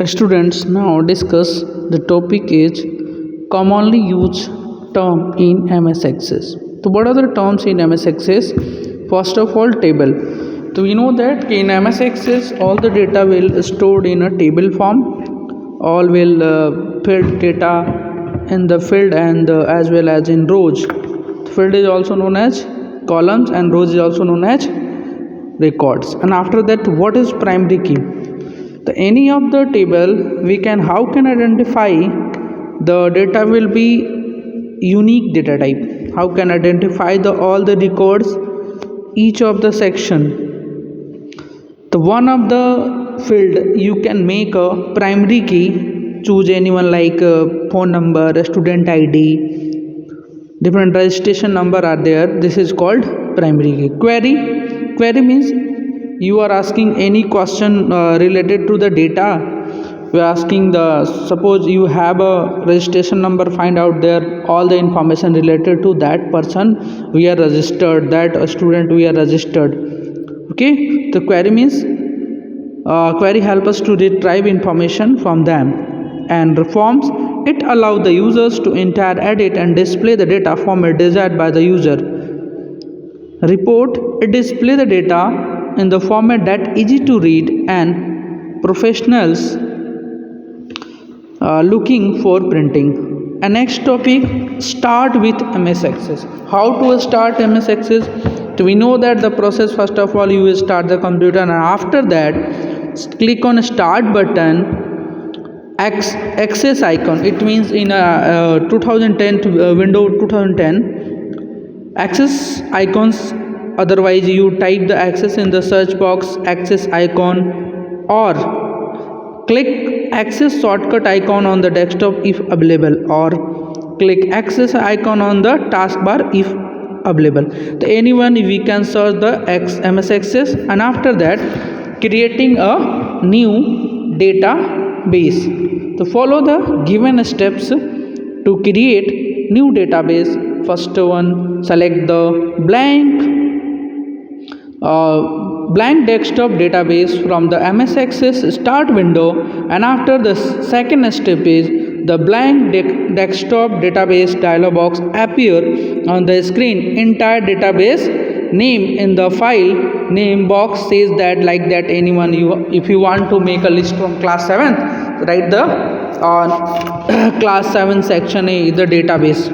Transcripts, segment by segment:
Students, now discuss the topic is commonly used term in MS Access. So what are the terms in MS Access? First of all, table. So we know that in MS Access all the data will stored in a table form. All will fill data in the field and as well as in rows. Field is also known as columns and rows is also known as records. And after that, what is primary key? The any of the table we can how can identify the data will be unique data type. How can identify the all the records each of the section. The one of the field you can make a primary key. Choose anyone like phone number, student id, different registration number are there. This is called primary key. Query means you are asking any question related to the data. We are asking the suppose you have a registration number, find out there all the information related to that person we are registered, that student we are registered. Okay, the query means query help us to retrieve information from them. And reforms, it allow the users to enter, edit and display the data format desired by the user. Report, it display the data in the format that easy to read and professionals looking for printing. And next topic, start with MS Access. How to start MS Access? So we know that the process, first of all you will start the computer and after that click on start button. Access icon, it means in 2010 window 2010 access icons. Otherwise you type the access in the search box, access icon, or click access shortcut icon on the desktop if available, or click access icon on the taskbar if available. So anyone we can search the MS Access, and after that creating a new database. So follow the given steps to create new database. First one, select the blank desktop database from the MS Access start window, and after the second step is the blank desktop database dialog box appear on the screen. Entire database name in the file name box says that like that anyone you if you want to make a list from class 7th, write the class 7 section A the database.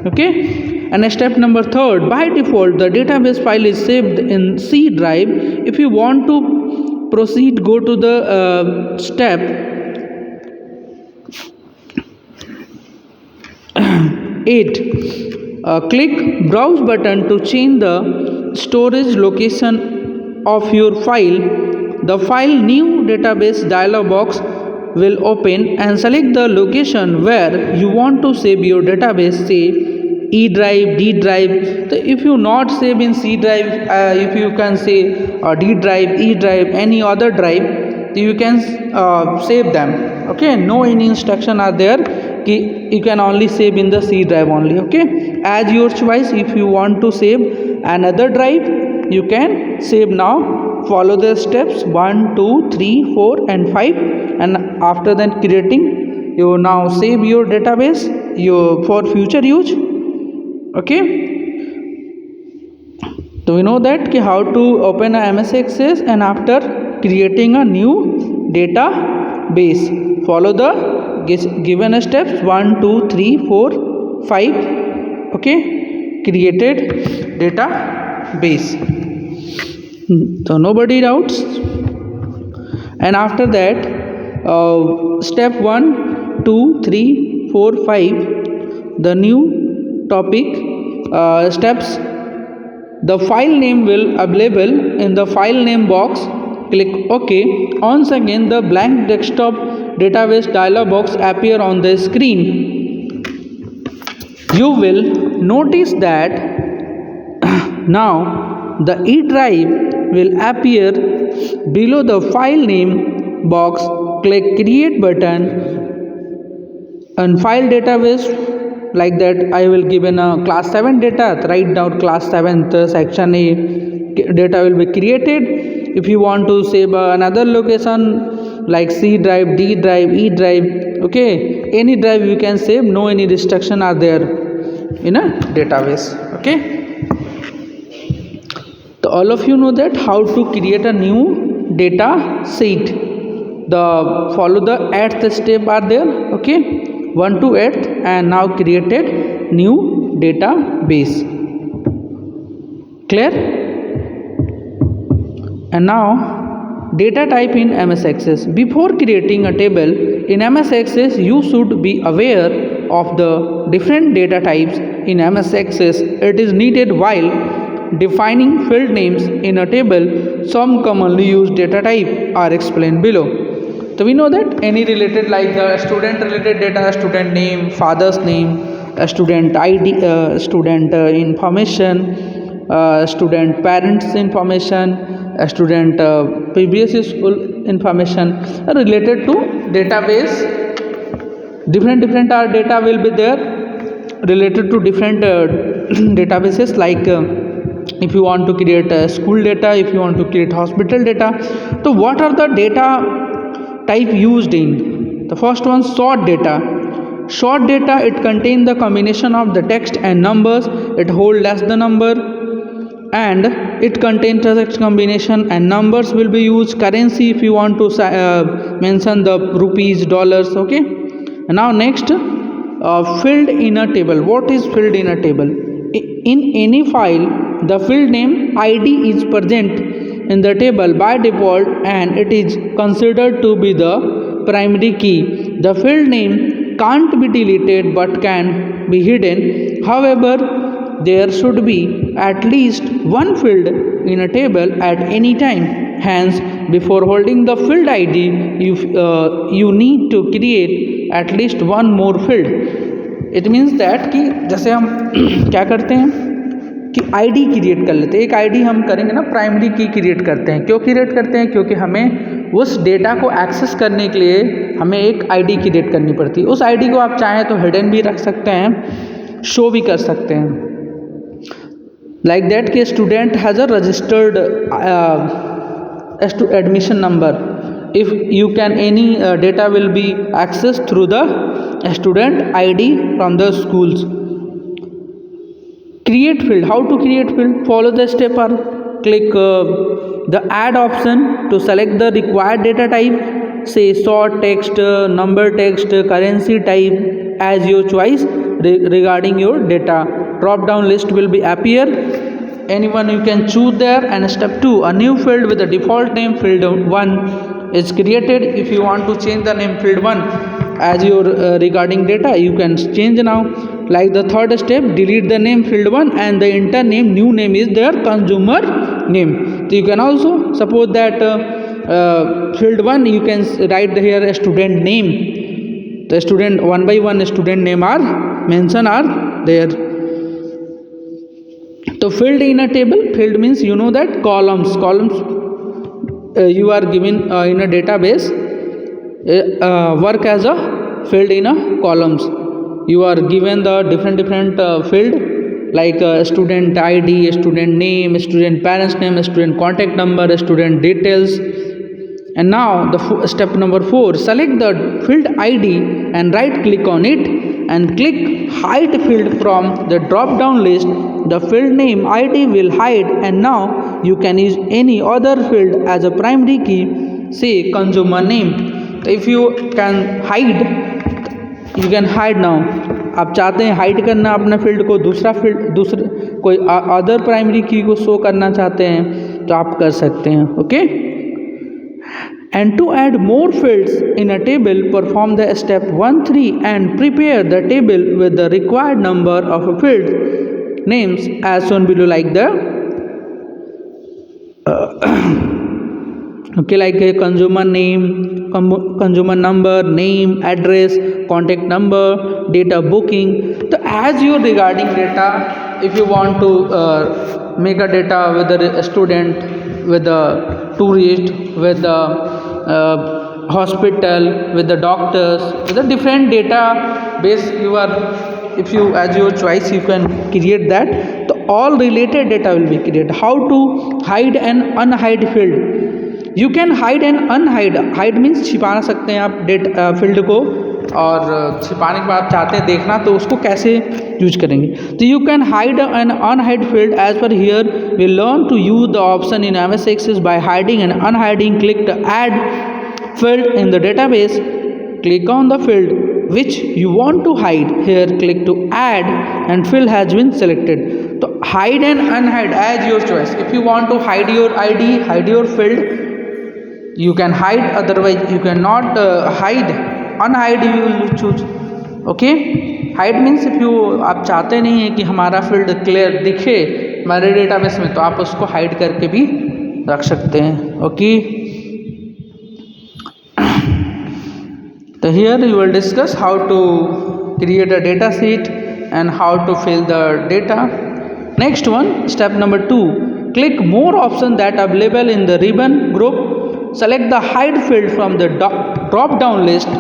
Okay. And step number 3, by default the database file is saved in C drive. If you want to proceed, go to the step 8. Click browse button to change the storage location of your file. The file new database dialog box will open, and select the location where you want to save your database. Say E drive, D drive. So if you not save in C drive, if you can say D drive, E drive, any other drive, so you can save them. Okay, no any instruction are there. You can only save in the C drive only. Okay, as your choice. If you want to save another drive, you can save now. Follow the steps 1, 2, 3, 4 and 5, and after that creating, you now save your database for future use. Okay, so we know that how to open a MS Access, and after creating a new database, follow the given steps 1, 2, 3, 4, 5. Okay, created database. So nobody doubts. And after that step 1, 2, 3, 4, 5, the new topic steps, the file name will available in the file name box. Click OK. Once again the blank desktop database dialog box appear on the screen. You will notice that now the E drive will appear below the file name box. Click create button and file database. Like that I will give in a class 7 data. Write down class 7th section A data will be created. If you want to save another location, like C drive, D drive, E drive. Okay, any drive you can save, no any restriction are there in a database. Okay, so all of you know that how to create a new data sheet. The follow the 8th step are there. Okay, 1 to 8th, and now created new database. Clear? And now data type in MS Access. Before creating a table in MS Access, you should be aware of the different data types in MS Access. It is needed while defining field names in a table. Some commonly used data type are explained below. So we know that any related, like the student related data, student name, father's name, student ID, student information, student parents information, student previous school information are related to database. Different are data will be there related to different databases, like if you want to create school data, if you want to create hospital data. So what are the data type used in? The first one, short data. Short data, it contains the combination of the text and numbers. It hold less the number, and it contains text combination and numbers will be used. Currency, if you want to mention the rupees, dollars. Okay, and now next, field in a table. What is field in a table? In any file, the field name ID is present in the table by default, and it is considered to be the primary key. The field name can't be deleted but can be hidden. However, there should be at least one field in a table at any time. Hence, before holding the field ID, you need to create at least one more field. It means that कि जैसे हम क्या करते हैं कि ID create कर लेते हैं. एक आईडी हम करेंगे ना, प्राइमरी की क्रिएट करते हैं. क्यों क्रिएट करते हैं? क्योंकि हमें उस डेटा को एक्सेस करने के लिए हमें एक आईडी क्रिएट करनी पड़ती है. उस आईडी को आप चाहें तो हिडन भी रख सकते हैं, शो भी कर सकते हैं. लाइक दैट कि student has a registered admission number. If you can, any data will be accessed through the student ID from the schools. Create field. How to create field? Follow the step. Or click the add option to select the required data type. Say short text, number text, currency type as your choice regarding your data. Drop down list will be appear. Anyone you can choose there. And step 2, a new field with the default name field 1 is created. If you want to change the name field 1 as your regarding data, you can change now. Like the third step, delete the name field 1 and the enter name, new name is their consumer name. So you can also suppose that field 1 you can write here a student name. The student one by one student name are mentioned are there. So field in a table, field means you know that columns you are given in a database work as a field in a columns. You are given the different field like student ID, student name, student parents name, student contact number, student details. And now the step number 4, select the field ID and right click on it and click hide field from the drop down list. The field name ID will hide, and now you can use any other field as a primary key, say consumer name. So if you can hide, you can hide now. आप चाहते हैं hide करना अपने field को, दूसरे कोई other primary की को शो करना चाहते हैं तो आप कर सकते हैं. Okay. And to add more fields in a table, perform the step 1, 3 and prepare the table with the required number of field names as shown below, like the okay, like a consumer name, consumer number, name, address, contact number, data booking. So as you regarding data, if you want to make a data with a student, with the tourist, with the hospital, with the doctors, with a different database, you are, if you as your choice you can create that. So all related data will be created. How to hide and unhide field? You can hide and unhide, hide means छिपा सकते हैं आप field को, और छिपाने के बाद चाहते हैं देखना तो उसको कैसे यूज करेंगे। तो you can hide and unhide field as per here we learn to use the option in MS Access by hiding and unhiding. Click the add field in the database, click on the field which you want to hide. Here click to add and field has been selected. So hide and unhide as your choice. If you want to hide your ID, hide your field, you can hide, otherwise you cannot hide. Unhide you will choose. Okay, hide means if you आप चाहते नहीं है कि हमारा field clear दिखे हमारे database में, तो आप उसको हाइड करके भी रख सकते हैं। Okay, so here you will discuss how to create a data sheet and how to fill the data. Next one, step number 2, click more options that are available in the ribbon group. Select the hide field from the drop down list.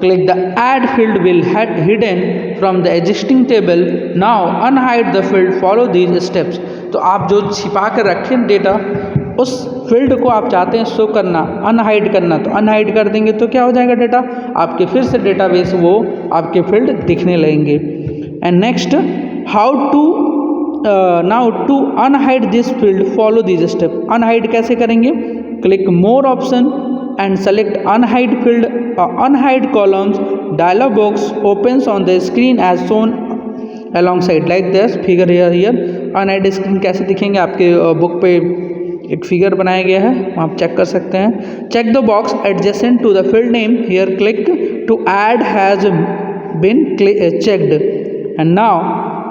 Click the add field will hidden from the existing table. Now unhide the field, follow these steps. तो आप जो छिपा कर रखें data, उस field को आप चाहते हैं शो करना, अनहाइड करना, तो अनहाइड कर देंगे तो क्या हो जाएगा, डेटा आपके फिर से डेटाबेस वो आपके फील्ड दिखने लगेंगे। And next, how to now to unhide this field, follow this step. Unhide कैसे करेंगे, click more option and select unhide field, unhide columns dialog box opens on the screen as shown alongside like this figure here. Unhide screen कैसे दिखेंगे, आपके book पे एक figure बनाया गया है, आप चेक कर सकते हैं। Check the box adjacent to the field name, here click to add has been checked and now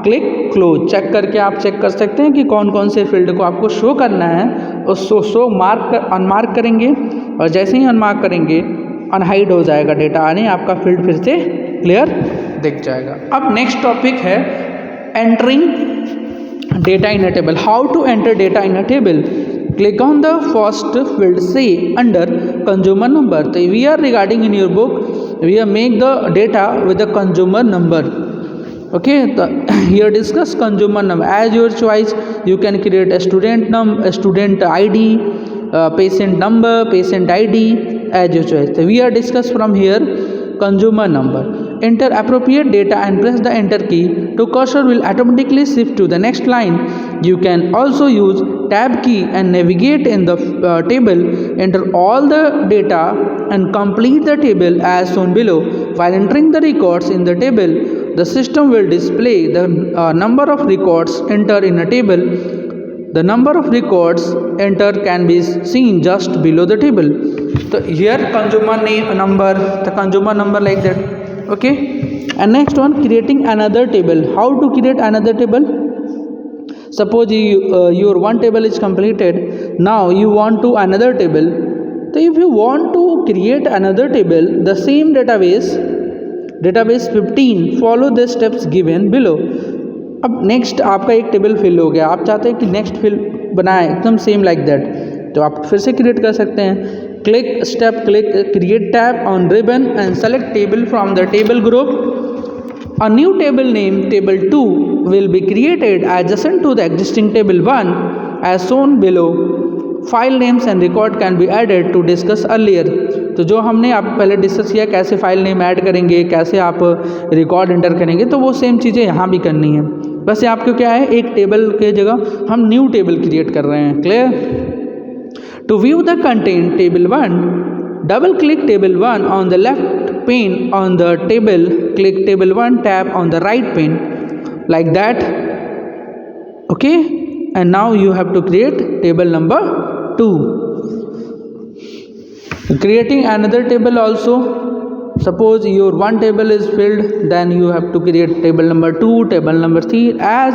click close. Check करके आप चेक कर सकते हैं कि कौन कौन से फील्ड को आपको शो करना है, उसको शो अनमार्क करेंगे, और जैसे ही अनमार्क करेंगे अनहाइड हो जाएगा डेटा, यानी आपका फील्ड फिर से क्लियर दिख जाएगा। अब नेक्स्ट टॉपिक है entering data in a table. How to enter data in a table, click on the first field, say under consumer number. So we are regarding in your book, we are make the data with the consumer number. Okay, so here discuss consumer number as your choice. You can create a student ID, patient number, patient ID as your choice. So we are discuss from here consumer number. Enter appropriate data and press the enter key. To cursor will automatically shift to the next line. You can also use tab key and navigate in the table. Enter all the data and complete the table as shown below. While entering the records in the table, the system will display the number of records entered in a table. The number of records entered can be seen just below the table. So here consumer name number, the consumer number like that. Okay, and next one, creating another table. How to create another table? Suppose your one table is completed, now you want to another table. So if you want to create another table, the same database 15, follow the steps given below. अब next आपका एक table fill हो गया, आप चाहते हैं कि next fill बनाए एकदम सेम लाइक दैट, तो आप फिर से क्रिएट कर सकते हैं। Click create tab on ribbon and select table from the table group. A new table named table 2 will be created adjacent to the existing table 1 as shown below. File names and record can be added to discuss earlier. तो जो हमने आप पहले discuss किया कैसे file name add करेंगे, कैसे आप रिकॉर्ड एंटर करेंगे, तो वो सेम चीज़ें यहाँ भी करनी है। बस आपको क्या है, एक टेबल के जगह हम न्यू टेबल क्रिएट कर रहे हैं। Clear? To view the content table 1, double click table 1 on the left pane on the table, click table 1 tab on the right pane like that. Okay, and now you have to create table number 2. Creating another table also, suppose your one table is filled, then you have to create table number 2, table number 3, as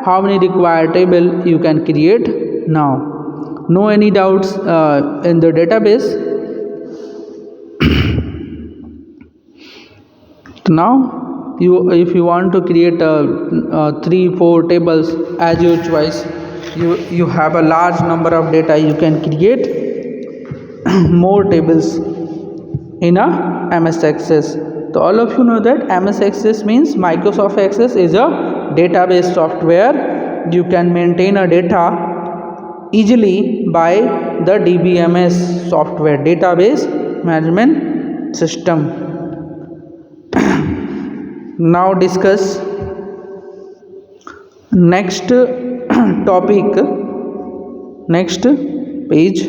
how many required table you can create now. No any doubts in the database. So now if you want to create 3-4 tables as your choice, you have a large number of data, you can create more tables in a MS Access. So all of you know that MS Access means Microsoft Access is a database software. You can maintain a data easily by the DBMS software, database management system. Now discuss next topic, next page,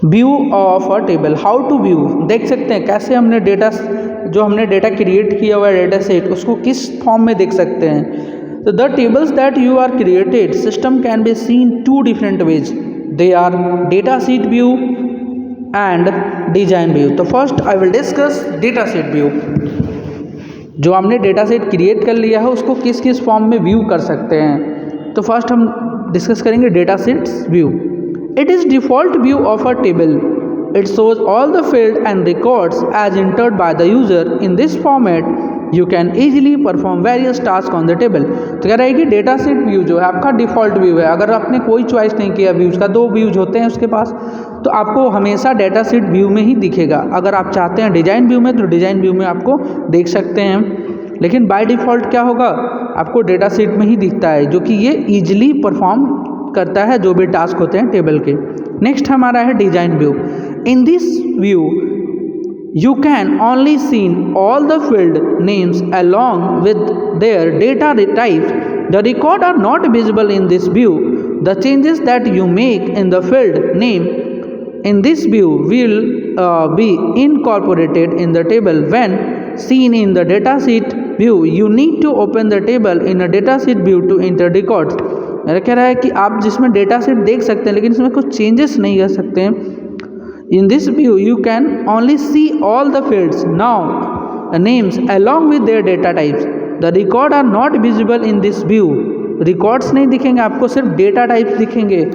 view of a table. How to view, देख सकते हैं कैसे हमने data, जो हमने data create किया हुआ है डेटा सेट, उसको किस फॉर्म में देख सकते हैं. तो the tables that you are created system can be seen two different ways. They are data sheet view and design view. तो first I will discuss data set view. जो हमने डेटा सेट क्रिएट कर लिया है उसको किस किस form में व्यू कर सकते हैं. तो फर्स्ट हम डिस्कस करेंगे data sets view. It is default view of a table. It shows all the field and records as entered by the user. In this format, you can easily perform various tasks on the table. तो कह रहा है कि data set view जो है आपका default view है. अगर आपने कोई चॉइस नहीं किया व्यूज़ का, दो व्यूज़ होते हैं उसके पास, तो आपको हमेशा डेटा सेट व्यू में ही दिखेगा. अगर आप चाहते हैं डिज़ाइन व्यू में तो डिज़ाइन व्यू में आपको देख सकते हैं, लेकिन बाय डिफ़ॉल्ट क्या होगा, आपको डेटा सेट में ही दिखता है, जो कि ये ईजिली परफॉर्म करता है जो भी टास्क होते हैं टेबल के. नेक्स्ट हमारा है design view. In this view you can only seen all the field names along with their data types. The record are not visible in this view. The changes that you make in the field name in this view will be incorporated in the table when seen in the data sheet view. You need to open the table in a data sheet view to enter records. मेरा कह रहा है कि आप जिसमें data set देख सकते हैं लेकिन इसमें कुछ चेंजेस नहीं कर सकते हैं. In this view you can only see all the fields now names along with their data types. The record are not visible in this view. Records नहीं दिखेंगे आपको, सिर्फ डेटा टाइप्स दिखेंगे.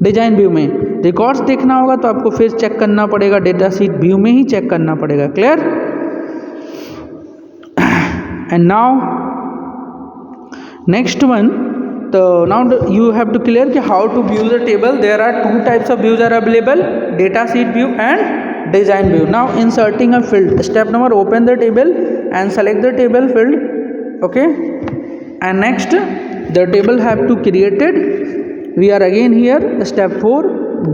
डिजाइन व्यू में रिकॉर्ड्स देखना होगा तो आपको फिर चेक करना पड़ेगा, डेटा शीट व्यू में ही चेक करना पड़ेगा. Clear. And now next one. तो now you have to clear कि how to view the table. There are two types of views are available, data sheet view and design view. Now inserting a field. Step number, open the table and select the table field. Okay. And next the table have to created. We are again here. Step 4,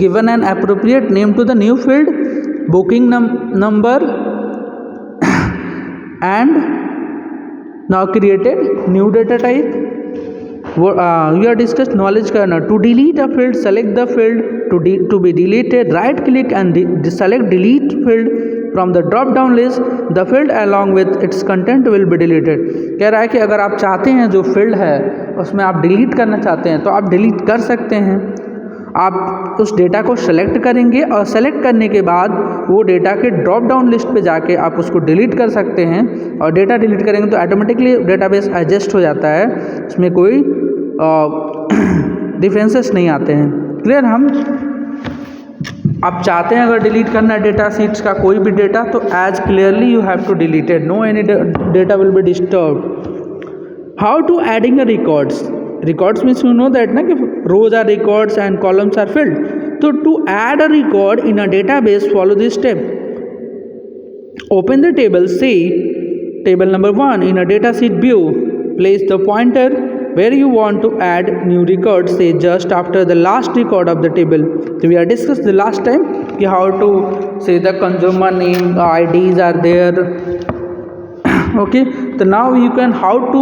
given an appropriate name to the new field, booking number, and now created new data type. We are discussed knowledge kernel. To delete a field, select the field to be deleted. Right click and select delete field from the drop down list. The field along with its content will be deleted. कह रहा है कि अगर आप चाहते हैं जो field है उसमें आप डिलीट करना चाहते हैं तो आप डिलीट कर सकते हैं. आप उस डेटा को सेलेक्ट करेंगे और सेलेक्ट करने के बाद वो डेटा के ड्रॉप डाउन लिस्ट पे जाके आप उसको डिलीट कर सकते हैं. और डेटा डिलीट करेंगे तो ऑटोमेटिकली डेटाबेस एडजस्ट हो जाता है, इसमें कोई डिफरेंसेस नहीं आते हैं. क्लियर. हम आप चाहते हैं अगर डिलीट करना है डेटा सीट्स का कोई भी डेटा तो as clearly you have to delete it. No any data will be disturb. How to adding a records. Records means you know that ना कि rows are records and columns are filled. तो to add a record in a database follow this step. Open the table. Say table number 1 in a data sheet view. Place the pointer where you want to add new record. Say just after the last record of the table. So we have discussed the last time कि how to say the consumer name, the IDs are there. Okay, so now you can how to,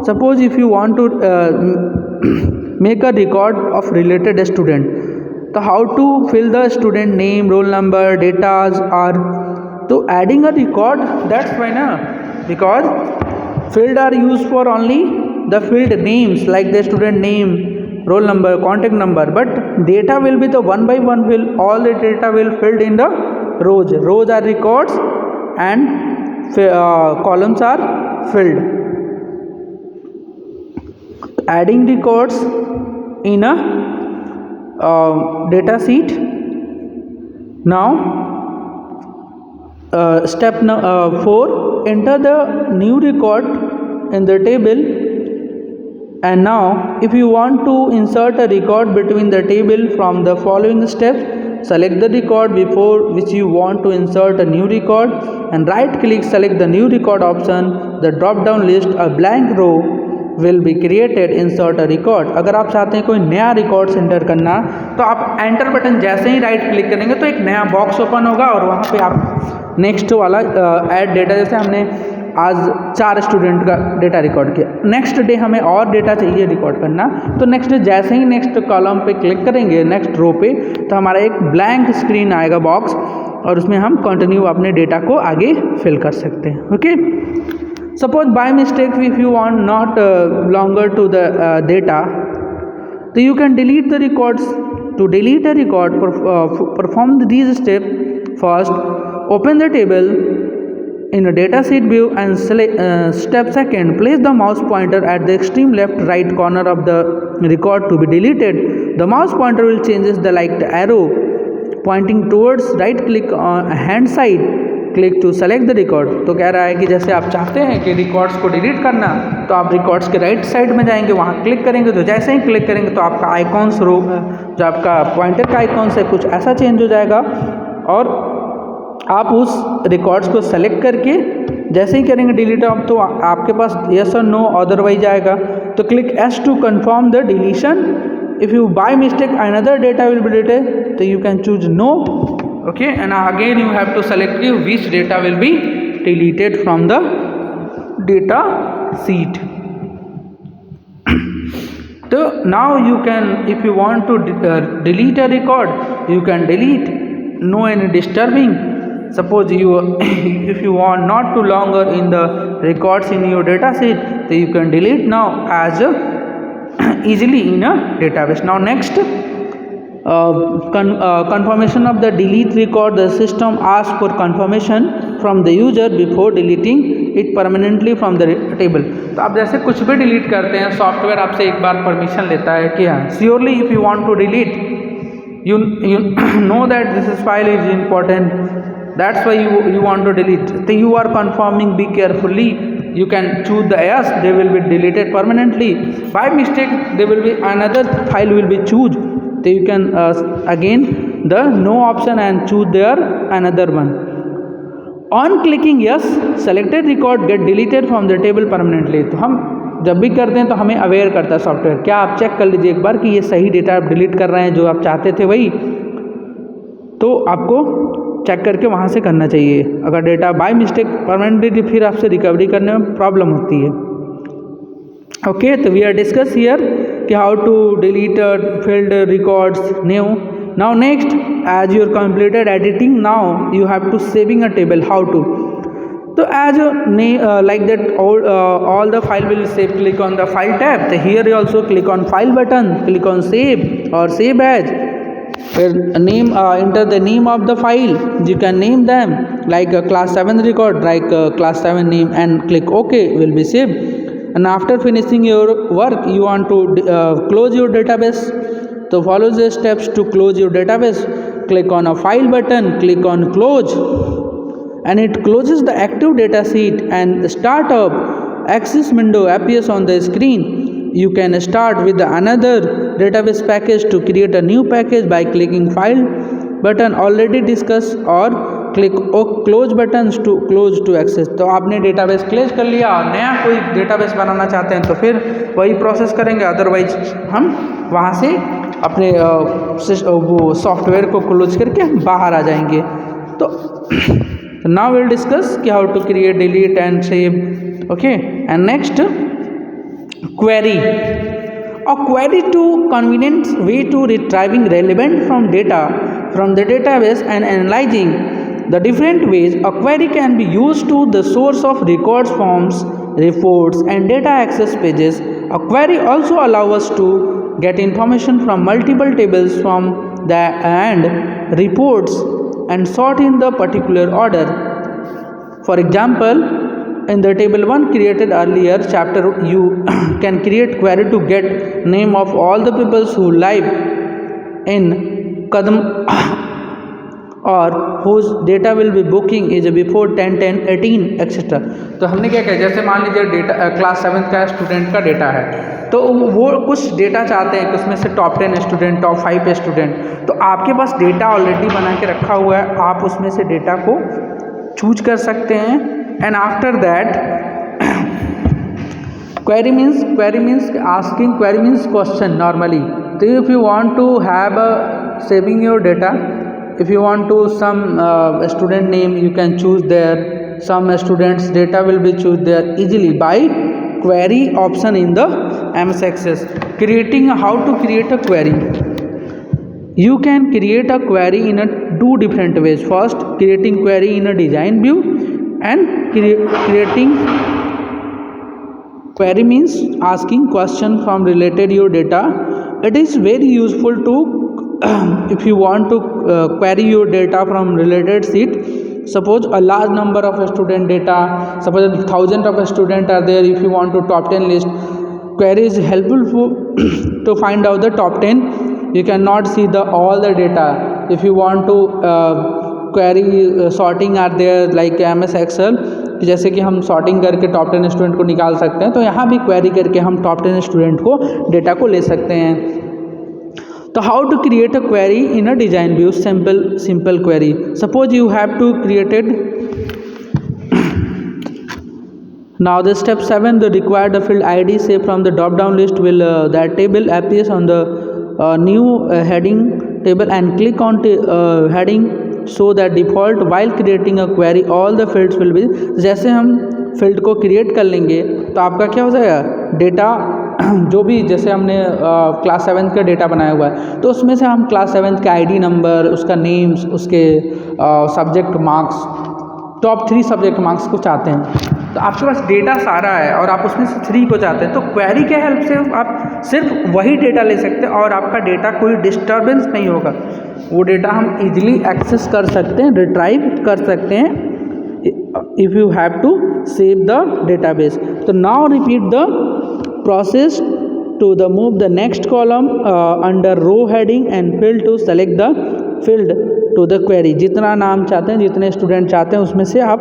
suppose if you want to make a record of related student, so how to fill the student name, roll number, datas are. So adding a record, that's why na, because field are used for only the field names like the student name, roll number, contact number, but data will be the one by one will, all the data will filled in the rows. Rows are records and columns are filled. Adding records in a data sheet. Now step 4, enter the new record in the table. And now if you want to insert a record between the table from the following steps, select the record before which you want to insert a new record and right click, select the new record option. The drop down list a blank row will be created, insert a record. अगर आप चाहते हैं कोई नया record enter करना तो आप enter button जैसे ही राइट क्लिक करेंगे तो एक नया बॉक्स ओपन होगा और वहाँ पे आप नेक्स्ट वाला ऐड डेटा, जैसे हमने आज 4 स्टूडेंट का डेटा रिकॉर्ड किया, नेक्स्ट डे हमें और डेटा चाहिए रिकॉर्ड करना, तो नेक्स्ट डे जैसे ही नेक्स्ट कॉलम पे क्लिक करेंगे नेक्स्ट रो पे तो हमारा एक ब्लैंक स्क्रीन आएगा बॉक्स और उसमें हम कंटिन्यू अपने डेटा को आगे फिल कर सकते हैं. Okay, suppose by mistake if you want not longer to the data तो you can delete the records. To delete a record perform these step. First, open the table in a datasheet view and select, step second, place the mouse pointer at the extreme left right corner of the record to be deleted. The mouse pointer will changes the like arrow pointing towards right, click on hand side, click to select the record. तो कह रहा है कि जैसे आप चाहते हैं कि रिकॉर्ड्स को डिलीट करना तो आप रिकॉर्ड्स के राइट साइड में जाएंगे, वहाँ क्लिक करेंगे, तो जैसे ही क्लिक करेंगे तो आपका आइकॉन्स रो जो आपका पॉइंटर का आइकॉन्स है कुछ ऐसा चेंज हो जाएगा और आप उस रिकॉर्ड्स को सेलेक्ट करके जैसे ही करेंगे डिलीट आप तो आपके पास यस और नो अदरवाइज आएगा. तो click yes to confirm the deletion. If you by mistake another data will be deleted तो you can choose no. Okay, and again you have to select which data will be deleted from the data sheet. तो now you can, if you want to delete a record you can delete, no any disturbing. Suppose you if you want not to longer in the records in your data sheet so you can delete now as easily in a database. Now next, confirmation of the delete record. The system asks for confirmation from the user before deleting it permanently from the table. तो आप जैसे कुछ भी delete करते हैं software आपसे एक बार permission लेता है कि हाँ surely if you want to delete you know that this is file is important, that's why you want to delete. So you are confirming, be carefully, you can choose the yes, they will be deleted permanently. By mistake there will be another file will be choose, so you can again the no option and choose there another one. On clicking yes, selected record get deleted from the table permanently. तो हम जब भी करते हैं तो हमें aware करता है सॉफ्टवेयर. क्या आप चेक कर लीजिए एक बार कि ये सही डेटा आप डिलीट कर रहे हैं जो आप चाहते थे वही, तो आपको चेक करके वहाँ से करना चाहिए. अगर डेटा बाय मिस्टेक परमानेंटली फिर आपसे रिकवरी करने में प्रॉब्लम होती है. ओके, तो वी आर डिस्कस हियर कि how to delete field records new. Now next, as you are completed editing now you have to saving a table. How to, so as like that all the file will save, click on the file tab. So here you also click on file button, click on save or save as, name enter the name of the file. You can name them like class 7 record, like class 7 name, and click OK, will be saved. And after finishing your work you want to close your database, so follow the steps to close your database. Click on a file button, click on close, and it closes the active data sheet and startup access window appears on the screen. You can start with another database package to create a new package by clicking file button already discussed or click close buttons to close to access. तो आपने database close कर लिया और नया कोई database बनाना चाहते हैं तो फिर वही प्रोसेस करेंगे, अदरवाइज हम वहाँ से अपने वो सॉफ्टवेयर को क्लोज करके बाहर आ जाएंगे. तो now we'll discuss how to create, delete and save. Okay, and next, query. A query to convenient way to retrieving relevant from data from the database and analyzing the different ways a query can be used to the source of records, forms, reports and data access pages. A query also allows us to get information from multiple tables from the and reports and sort in the particular order. For example, in the table 1 created earlier chapter you can create query to get name of all the people who live in Kadam और whose data will be booking is before 10, 10, 18 etc. तो हमने क्या किया, जैसे मान लीजिए data class 7 का student का डेटा है तो वो कुछ डेटा चाहते हैं कि उसमें से टॉप 10 स्टूडेंट, टॉप 5 स्टूडेंट, तो आपके पास डेटा ऑलरेडी बना के रखा हुआ है, आप उसमें से डेटा को चूज कर सकते हैं. And after that Query means asking, query means question normally. So if you want to have saving your data, if you want to some student name, you can choose there. Some students data will be choose there easily by query option in the MS Access. How to create a query? You can create a query in two different ways. First, creating query in a design view, and creating query means asking question from related your data. It is very useful to if you want to query your data from related sheet. Suppose a large number of student data, suppose thousands of students are there. If you want to top 10 list, query is helpful to find out the top 10. You cannot see the all the data. If you want to query sorting are there like MS Excel, जैसे कि हम sorting करके top 10 student को निकाल सकते हैं, तो यहाँ भी क्वेरी करके हम टॉप 10 स्टूडेंट को डेटा को ले सकते हैं. तो how to create a query in a design view? Simple query. Suppose you have to created. Now the step 7, the required field ID say from the drop down list will that table appears on the new heading table, and click on heading so that default while creating a query all the fields will be. जैसे हम field को create कर लेंगे तो आपका क्या हो जाएगा, डेटा जो भी जैसे हमने क्लास 7 का डेटा बनाया हुआ है तो उसमें से हम क्लास 7 का आईडी नंबर, उसका नेम्स, उसके subject marks, top 3 subject marks को चाहते हैं. तो आपके पास डेटा सारा है और आप उसमें से 3 को चाहते हैं, तो क्वेरी के हेल्प से आप सिर्फ वही डेटा ले सकते हैं और आपका डेटा कोई डिस्टर्बेंस नहीं होगा. वो डेटा हम इजीली एक्सेस कर सकते हैं, रिट्राइव कर सकते हैं if you have to save the database. तो now repeat the process to the move the next column under row heading and field to select the field to the query. जितना नाम चाहते हैं, जितने स्टूडेंट चाहते हैं उसमें से आप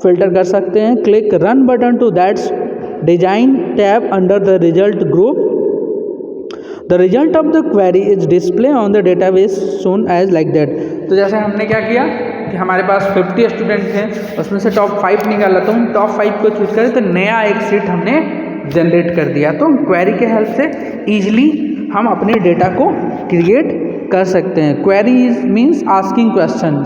फिल्टर कर सकते हैं. Click run button to that's design tab under the result group. The result of the query is display on the database shown as like that. तो जैसे हमने क्या किया कि हमारे पास 50 स्टूडेंट थे, उसमें से टॉप 5 निकाला, तो हम टॉप 5 को चूज करें तो नया एक सीट हमने जनरेट कर दिया. तो क्वेरी के हेल्प से ईजिली हम अपने डेटा को क्रिएट कर सकते हैं. Query means asking question,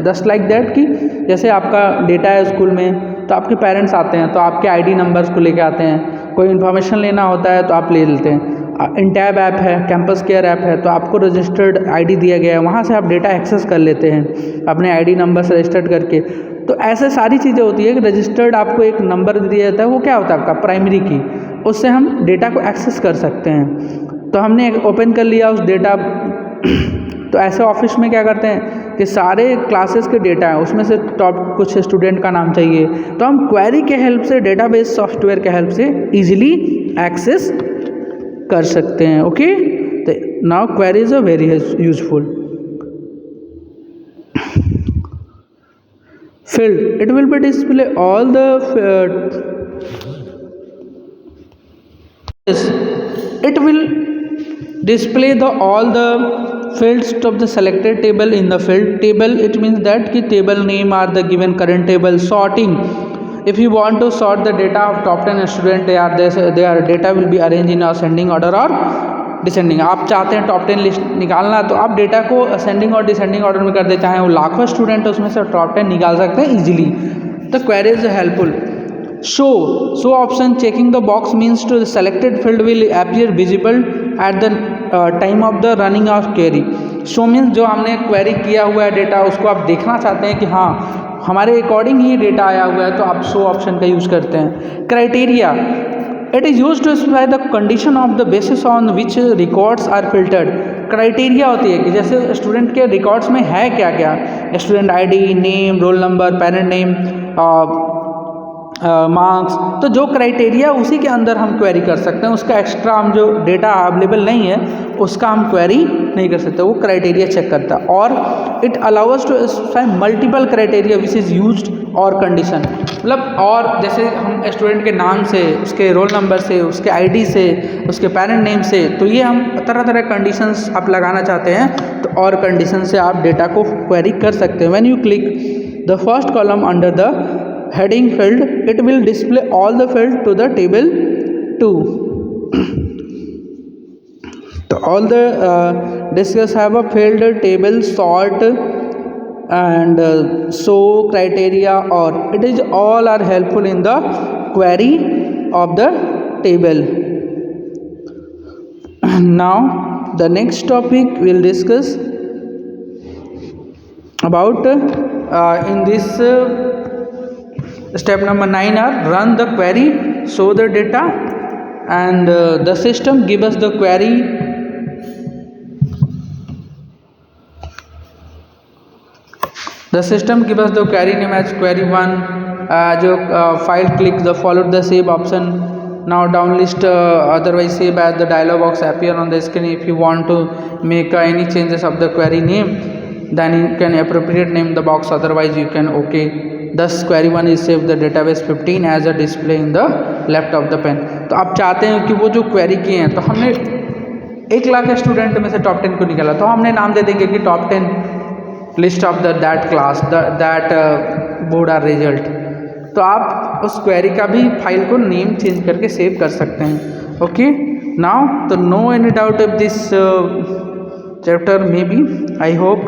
just like that कि जैसे आपका डेटा है स्कूल में तो आपके पेरेंट्स आते हैं तो आपके आईडी नंबर्स को लेके आते हैं, कोई इन्फॉर्मेशन लेना होता है तो आप ले लेते हैं. इंटैब ऐप है, कैंपस केयर ऐप है, तो आपको रजिस्टर्ड आईडी दिया गया है, वहाँ से आप डेटा एक्सेस कर लेते हैं अपने आईडी नंबर से रजिस्टर्ड करके. तो ऐसे सारी चीज़ें होती है कि रजिस्टर्ड आपको एक नंबर दिया जाता है, वो क्या होता है आपका प्राइमरी की, उससे हम डेटा को एक्सेस कर सकते हैं. तो हमने ओपन कर लिया उस डेटा. तो ऐसे ऑफिस में क्या करते हैं कि सारे क्लासेस के डेटा है, उसमें से टॉप कुछ स्टूडेंट का नाम चाहिए, तो हम क्वेरी के हेल्प से, डेटाबेस सॉफ्टवेयर के हेल्प से इजीली एक्सेस कर सकते हैं. ओके, तो now query is a very useful. field, it will be display all the it will display the all the fields of the selected table in the field table. It means that ki table name are the given current table. Sorting, if you want to sort the data of top 10 student, their data will be arranged in ascending order or descending. आप चाहते हैं top 10 list निकालना तो आप data को ascending और descending order में कर दे, चाहे वो लाखों स्टूडेंट है उसमें से टॉप 10 निकाल सकते हैं इजीली. तो query is helpful. Show option, checking the box means to the selected field will appear visible at the time of the running of query. Show means जो हमने क्वेरी किया हुआ है डेटा उसको आप देखना चाहते हैं कि हाँ हमारे अकॉर्डिंग ही डेटा आया हुआ है, तो आप शो ऑप्शन का यूज़ करते हैं. Criteria, it is used to specify the condition of the basis on which records are filtered. Criteria होती है कि जैसे स्टूडेंट के रिकॉर्ड्स में है क्या क्या, student ID, name, roll number, parent name, marks. तो जो क्राइटेरिया उसी के अंदर हम क्वेरी कर सकते हैं, उसका एक्स्ट्रा हम जो डेटा अवेलेबल नहीं है उसका हम क्वेरी नहीं कर सकते. वो क्राइटेरिया चेक करता है. और it allows to specify multiple criteria which is used और कंडीशन. मतलब और जैसे हम स्टूडेंट के नाम से, उसके रोल नंबर से, उसके आईडी से, उसके पेरेंट नेम से, तो ये हम तरह तरह कंडीशंस आप लगाना चाहते हैं तो और कंडीशन से आप डेटा को क्वेरी कर सकते हैं. When you click the first column under the heading field, it will display all the field to the table 2. So all the discuss have a filled table, sort and show criteria, or it is all are helpful in the query of the table. Now the next topic we'll discuss about in this step number 9 are run the query, show the data, and the system give us the query. The system give us the query name as query 1. जो file click the followed the save option. Now downlist otherwise save as the dialog box appear on the screen. If you want to make any changes of the query name, then you can appropriate name the box, otherwise you can okay. Thus query 1 is saved the database 15 as a display in the left of the pen. तो आप चाहते हैं कि वो जो query किए हैं, तो हमने 1,00,000 स्टूडेंट में से टॉप 10 को निकाला, तो हमने नाम दे देंगे कि top 10 list of the that class that board are result. तो आप उस क्वेरी का भी फाइल को नेम चेंज करके सेव कर सकते हैं. ओके, नाउ तो no any doubt if this chapter may be, I hope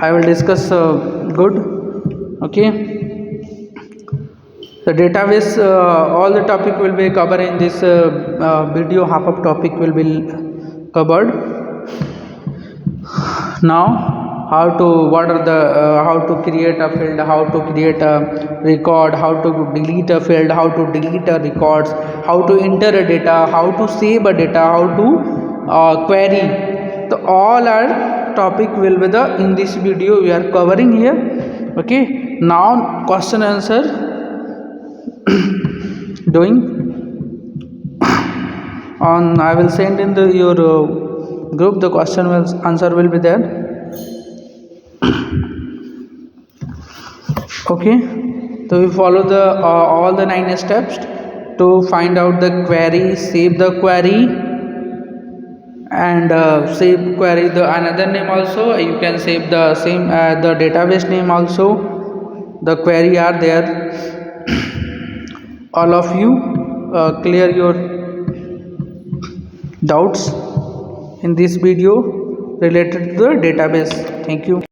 I will discuss good. Okay, the database all the topic will be covered in this video. Half of topic will be covered. Now how to what are the how to create a field, how to create a record, how to delete a field, how to delete a records, how to enter a data, how to save a data, how to query. So all are topic will be the in this video we are covering here. Okay, now question answer doing on I will send in the your group, the question will answer will be there. Okay, so we follow the all the 9 steps to find out the query, save the query, and save query the another name also. You can save the same the database name also. The query are there. All of you clear your doubts in this video related to the database. Thank you.